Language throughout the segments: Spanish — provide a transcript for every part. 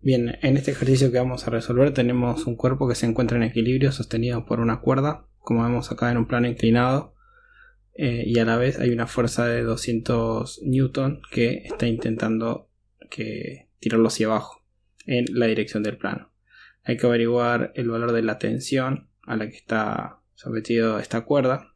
Bien, en este ejercicio que vamos a resolver tenemos un cuerpo que se encuentra en equilibrio sostenido por una cuerda, como vemos acá en un plano inclinado, y a la vez hay una fuerza de 200 newton que está intentando tirarlo hacia abajo en la dirección del plano. Hay que averiguar el valor de la tensión a la que está sometido esta cuerda,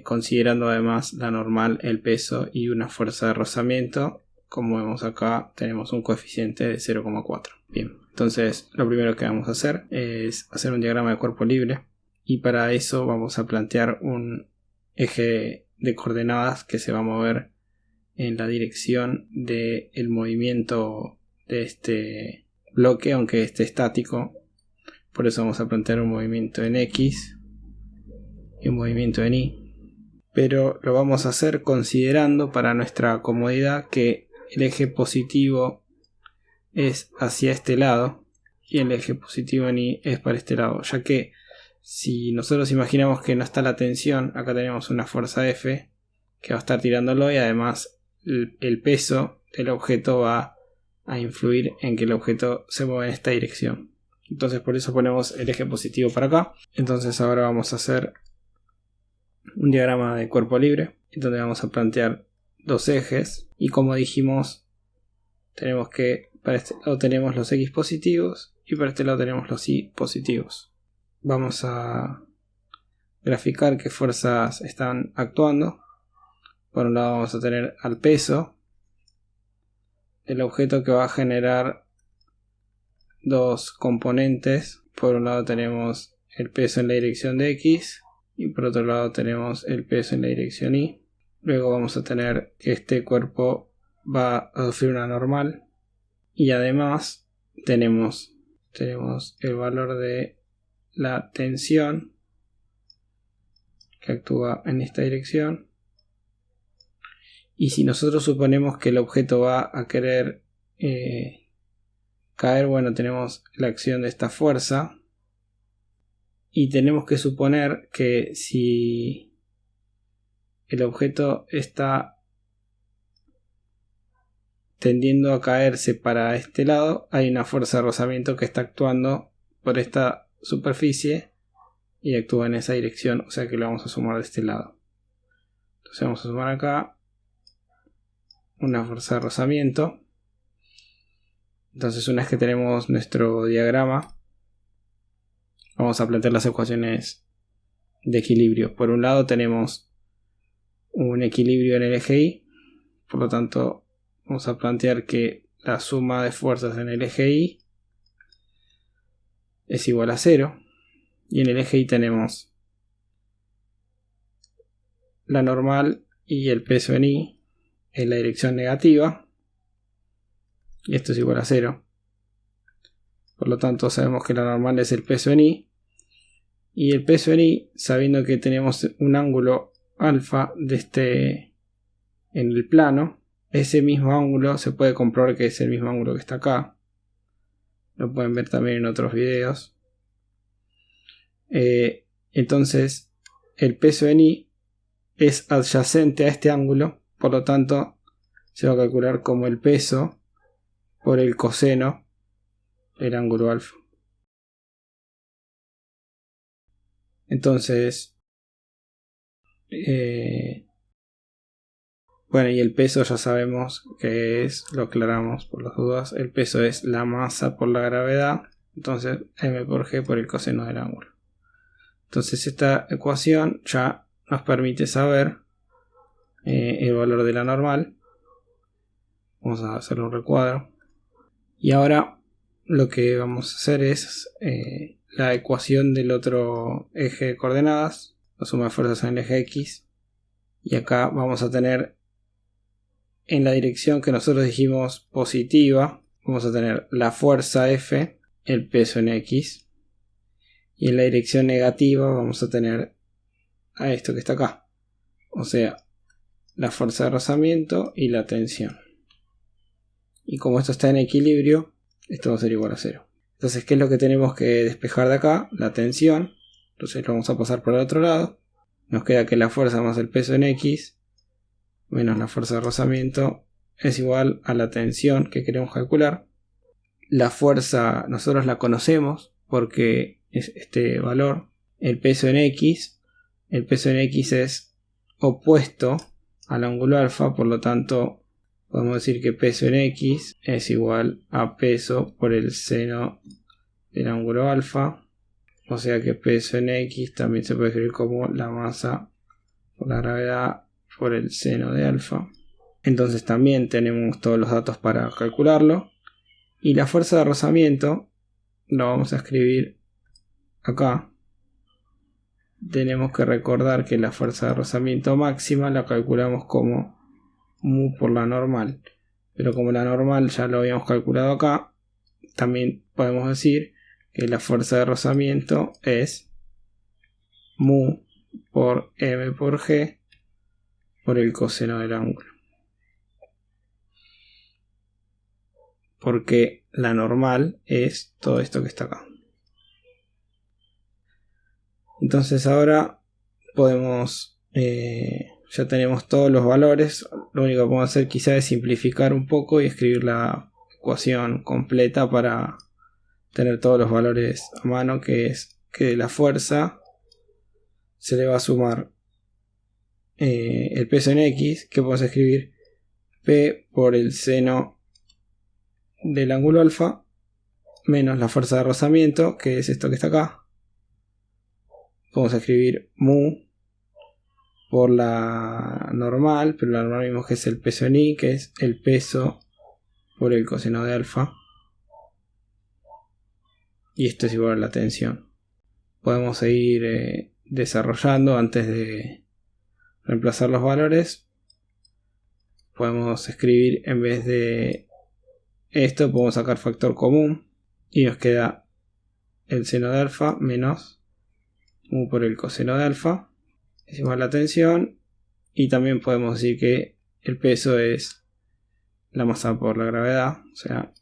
considerando además la normal, el peso y una fuerza de rozamiento. Como vemos acá tenemos un coeficiente de 0,4. Bien, entonces lo primero que vamos a hacer es hacer un diagrama de cuerpo libre, y para eso vamos a plantear un eje de coordenadas que se va a mover en la dirección del movimiento de este bloque, aunque esté estático. Por eso vamos a plantear un movimiento en X y un movimiento en Y, pero lo vamos a hacer considerando para nuestra comodidad que el eje positivo es hacia este lado y el eje positivo en Y es para este lado, ya que si nosotros imaginamos que no está la tensión, acá tenemos una fuerza F que va a estar tirándolo, y además el peso del objeto va a influir en que el objeto se mueva en esta dirección. Entonces por eso ponemos el eje positivo para acá. Entonces ahora vamos a hacer un diagrama de cuerpo libre, donde vamos a plantear dos ejes, y como dijimos, tenemos que para este lado tenemos los X positivos y para este lado tenemos los Y positivos. Vamos a graficar qué fuerzas están actuando. Por un lado vamos a tener al peso del objeto, que va a generar dos componentes. Por un lado tenemos el peso en la dirección de X y por otro lado tenemos el peso en la dirección Y. Luego vamos a tener que este cuerpo va a sufrir una normal, y además tenemos el valor de la tensión que actúa en esta dirección. Y si nosotros suponemos que el objeto va a querer caer, bueno, tenemos la acción de esta fuerza, y tenemos que suponer que si el objeto está tendiendo a caerse para este lado, hay una fuerza de rozamiento que está actuando por esta superficie y actúa en esa dirección, o sea que lo vamos a sumar de este lado. Entonces vamos a sumar acá una fuerza de rozamiento. Entonces, una vez que tenemos nuestro diagrama, vamos a plantear las ecuaciones de equilibrio. Por un lado tenemos un equilibrio en el eje Y, por lo tanto vamos a plantear que la suma de fuerzas en el eje Y es igual a 0, y en el eje Y tenemos la normal y el peso en Y en la dirección negativa, y esto es igual a 0. Por lo tanto sabemos que la normal es el peso en Y, y el peso en Y, sabiendo que tenemos un ángulo alfa en el plano, ese mismo ángulo se puede comprobar que es el mismo ángulo que está acá. Lo pueden ver también en otros videos. Entonces el peso en Y es adyacente a este ángulo, por lo tanto se va a calcular como el peso por el coseno del ángulo alfa. Entonces bueno, y el peso ya sabemos que es, lo aclaramos por las dudas, el peso es la masa por la gravedad, entonces m por g por el coseno del ángulo. Entonces esta ecuación ya nos permite saber el valor de la normal. Vamos a hacer un recuadro. Y ahora lo que vamos a hacer es la ecuación del otro eje de coordenadas, la suma de fuerzas en el eje X. Y acá vamos a tener, en la dirección que nosotros dijimos positiva, vamos a tener la fuerza F, el peso en X. Y en la dirección negativa vamos a tener a esto que está acá, o sea, la fuerza de rozamiento y la tensión. Y como esto está en equilibrio, esto va a ser igual a 0. Entonces, ¿qué es lo que tenemos que despejar de acá? La tensión. Entonces lo vamos a pasar por el otro lado. Nos queda que la fuerza más el peso en X menos la fuerza de rozamiento es igual a la tensión que queremos calcular. La fuerza nosotros la conocemos porque es este valor, el peso en X. El peso en X es opuesto al ángulo alfa, por lo tanto podemos decir que peso en X es igual a peso por el seno del ángulo alfa. O sea que peso en X también se puede escribir como la masa por la gravedad por el seno de alfa. Entonces también tenemos todos los datos para calcularlo. Y la fuerza de rozamiento lo vamos a escribir acá. Tenemos que recordar que la fuerza de rozamiento máxima la calculamos como mu por la normal. Pero como la normal ya lo habíamos calculado acá, también podemos decir que la fuerza de rozamiento es mu por m por g por el coseno del ángulo. Porque la normal es todo esto que está acá. Entonces ahora podemos, ya tenemos todos los valores. Lo único que podemos hacer quizá es simplificar un poco y escribir la ecuación completa para tener todos los valores a mano, que es que la fuerza se le va a sumar el peso en X, que podemos escribir P por el seno del ángulo alfa menos la fuerza de rozamiento, que es esto que está acá. Podemos escribir mu por la normal, pero la normal vimos que es el peso en I, que es el peso por el coseno de alfa. Y esto es igual a la tensión. Podemos seguir desarrollando antes de reemplazar los valores. Podemos escribir, en vez de esto, podemos sacar factor común y nos queda el seno de alfa menos mu por el coseno de alfa es igual a la tensión. Y también podemos decir que el peso es la masa por la gravedad, o sea,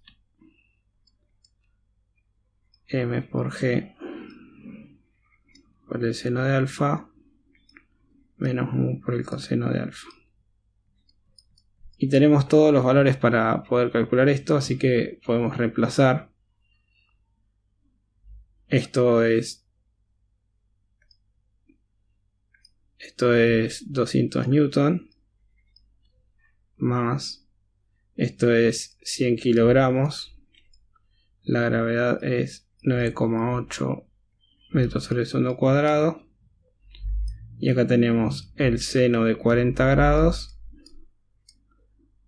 m por g por el seno de alfa menos mu por el coseno de alfa. Y tenemos todos los valores para poder calcular esto, así que podemos reemplazar. Esto es 200 newton más esto es 100 kilogramos. La gravedad es 9,8 metros sobre el segundo cuadrado. Y acá tenemos el seno de 40 grados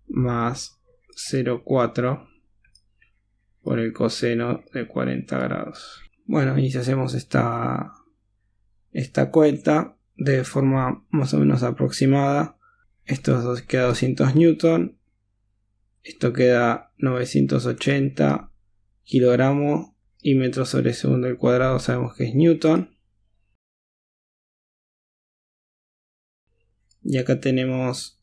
más 0,4 por el coseno de 40 grados. Bueno, y si hacemos esta cuenta de forma más o menos aproximada, esto queda 200 newton, esto queda 980 kilogramos y metros sobre segundo al cuadrado sabemos que es newton. Y acá tenemos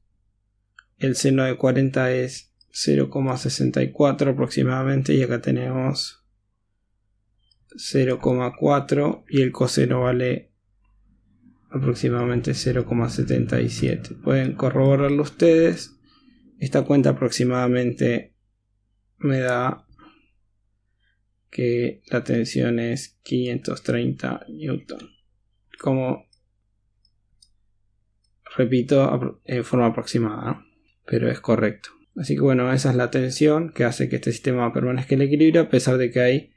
el seno de 40 es 0,64 aproximadamente, y acá tenemos 0,4 y el coseno vale aproximadamente 0,77. Pueden corroborarlo ustedes. Esta cuenta aproximadamente me da que la tensión es 530 newton. Como repito, en forma aproximada, ¿no? Pero es correcto. Así que bueno, esa es la tensión que hace que este sistema permanezca en equilibrio, a pesar de que hay,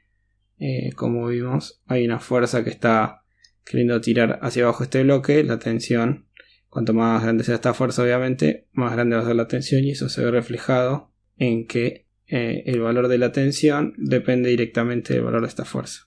como vimos, hay una fuerza que está queriendo tirar hacia abajo este bloque. La tensión, cuanto más grande sea esta fuerza, obviamente, más grande va a ser la tensión, y eso se ve reflejado en que el valor de la tensión depende directamente del valor de esta fuerza.